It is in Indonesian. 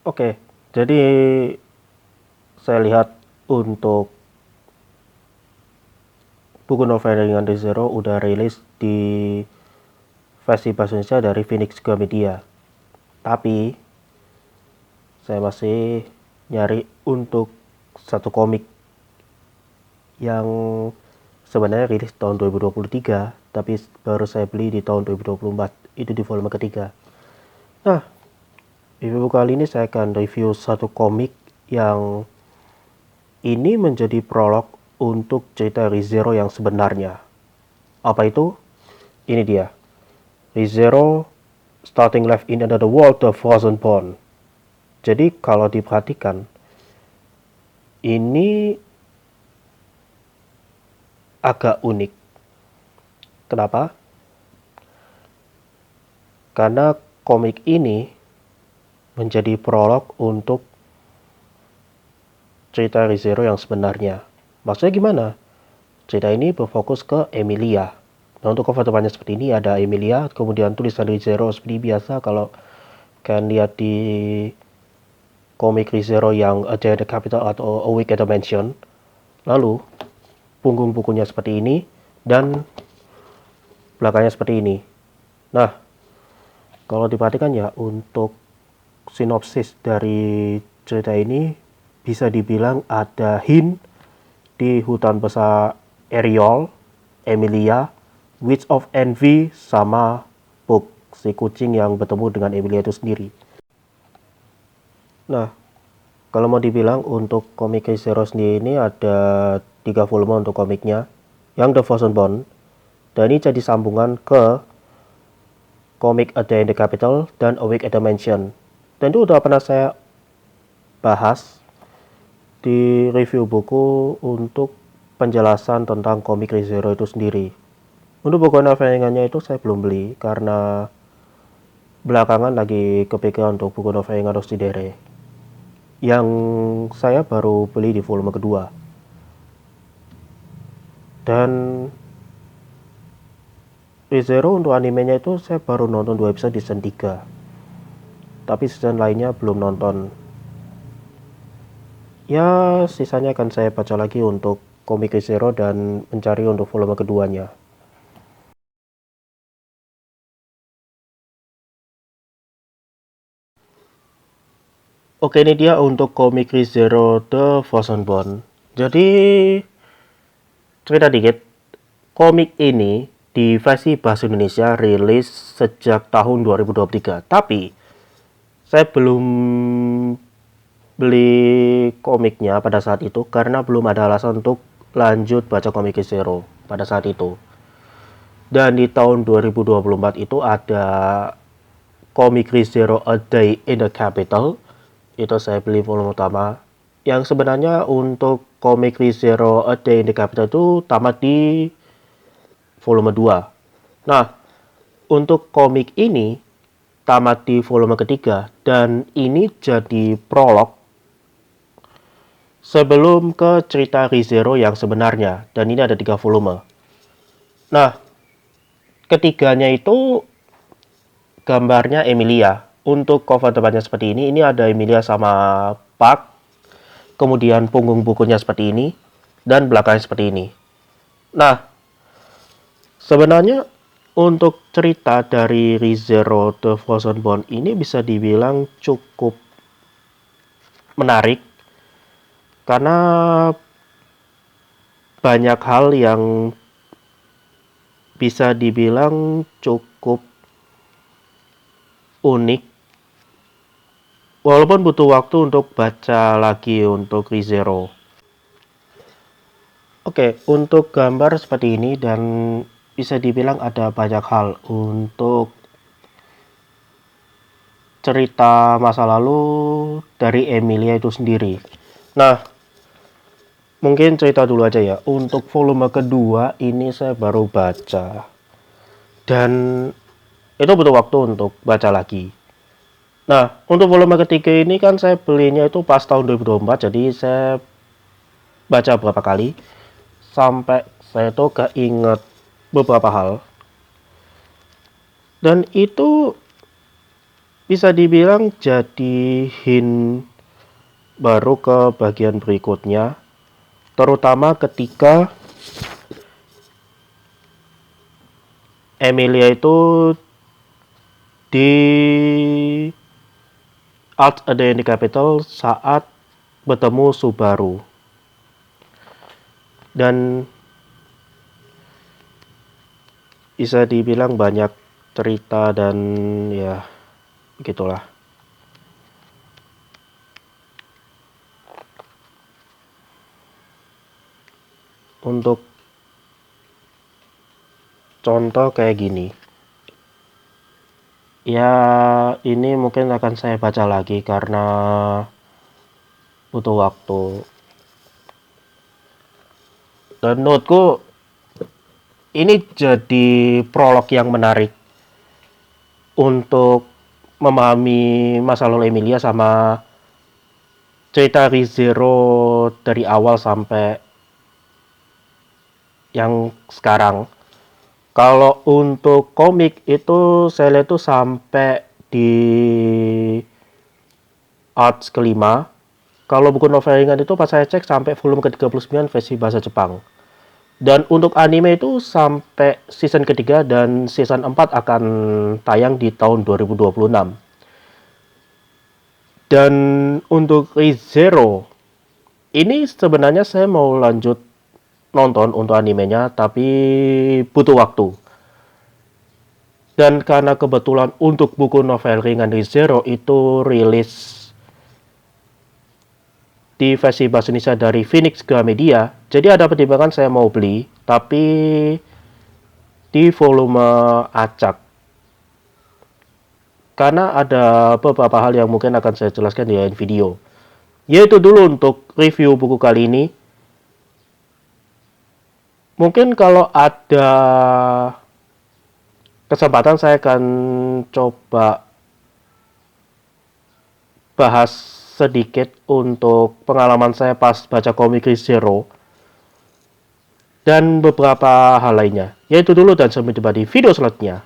Oke, jadi saya lihat untuk buku novel ringan ReZero udah rilis di versi bahasa Indonesia dari Phoenix Gramedia. Tapi saya masih nyari untuk satu komik yang sebenarnya rilis tahun 2023, tapi baru saya beli di tahun 2024. Itu di volume ketiga. Nah, di video kali ini saya akan review satu komik yang ini menjadi prolog untuk cerita ReZero yang sebenarnya. Apa itu? Ini dia. ReZero Starting Life in Another World, The Frozen Bond. Jadi kalau diperhatikan, ini agak unik. Kenapa? Karena komik ini menjadi prolog untuk cerita ReZero yang sebenarnya. Maksudnya gimana? Cerita ini berfokus ke Emilia. Nah, untuk cover depannya seperti ini ada Emilia, kemudian tulisan ReZero seperti biasa kalau kalian lihat di komik ReZero yang A Day at the Capital atau A Week at the Mansion. Lalu punggung bukunya seperti ini dan belakangnya seperti ini. Nah, kalau diperhatikan ya, untuk sinopsis dari cerita ini bisa dibilang ada hint di hutan besar Eriol, Emilia, Witch of Envy, sama Puck, si kucing yang bertemu dengan Emilia itu sendiri. Nah, kalau mau dibilang untuk komik ReZero sendiri ini ada 3 volume untuk komiknya, yang The Frozen Bond, dan ini jadi sambungan ke komik A Day in the Capital dan A Week at the Mansion. Dan itu udah pernah saya bahas di review buku untuk penjelasan tentang komik ReZero itu sendiri. Untuk buku novel ringannya itu saya belum beli karena belakangan lagi kepikiran untuk buku novel ringan Rosidere yang saya baru beli di volume kedua. Dan ReZero untuk animenya itu saya baru nonton 2 episode di season 3. Tapi season lainnya belum nonton. Ya, sisanya akan saya baca lagi untuk komik ReZero dan mencari untuk volume keduanya. Oke, ini dia untuk komik ReZero The Frozen Bond. Jadi, cerita dikit. Komik ini di versi bahasa Indonesia rilis sejak tahun 2023. Tapi, saya belum beli komiknya pada saat itu karena belum ada alasan untuk lanjut baca komik ReZero pada saat itu. Dan di tahun 2024 itu ada komik ReZero A Day in the Capital. Itu saya beli volume utama. Yang sebenarnya untuk komik ReZero A Day in the Capital itu tamat di volume 2. Nah, untuk komik ini tamat di volume ketiga dan ini jadi prolog sebelum ke cerita ReZero yang sebenarnya, dan ini ada 3 volume. Nah, ketiganya itu gambarnya Emilia. Untuk cover depannya seperti ini ada Emilia sama Puck, kemudian punggung bukunya seperti ini, dan belakangnya seperti ini. Nah, sebenarnya untuk cerita dari ReZero The Frozen Bond ini bisa dibilang cukup menarik karena banyak hal yang bisa dibilang cukup unik, walaupun butuh waktu untuk baca lagi untuk ReZero. Oke, untuk gambar seperti ini dan bisa dibilang ada banyak hal untuk cerita masa lalu dari Emilia itu sendiri. Nah, mungkin cerita dulu aja ya. Untuk volume kedua ini saya baru baca. Dan itu butuh waktu untuk baca lagi. Nah, untuk volume ketiga ini kan saya belinya itu pas tahun 2024, jadi saya baca beberapa kali sampai saya tuh keinget beberapa hal. Dan itu bisa dibilang jadi hint baru ke bagian berikutnya, terutama ketika Emilia itu di Art a Day in the Capital saat bertemu Subaru. Dan bisa dibilang banyak cerita dan ya gitulah. Untuk contoh kayak gini, ya ini mungkin akan saya baca lagi karena butuh waktu. Dan menurutku ini jadi prolog yang menarik untuk memahami masa lalu Emilia sama cerita ReZero dari awal sampai yang sekarang. Kalau untuk komik itu saya lihat tuh sampai di arts kelima. Kalau buku novel ringan itu pas saya cek sampai volume ke-39 versi bahasa Jepang. Dan untuk anime itu sampai season ketiga dan season 4 akan tayang di tahun 2026. Dan untuk ReZero, ini sebenarnya saya mau lanjut nonton untuk animenya, tapi butuh waktu. Dan karena kebetulan untuk buku novel ringan ReZero itu rilis di versi bahasa Indonesia dari Phoenix Gramedia, jadi ada pertimbangan saya mau beli, tapi di volume acak. Karena ada beberapa hal yang mungkin akan saya jelaskan di lain video. Yaitu dulu untuk review buku kali ini. Mungkin kalau ada kesempatan saya akan coba bahas sedikit untuk pengalaman saya pas baca komik ReZero dan beberapa hal lainnya. Yaitu dulu dan sampai jumpa di video selanjutnya.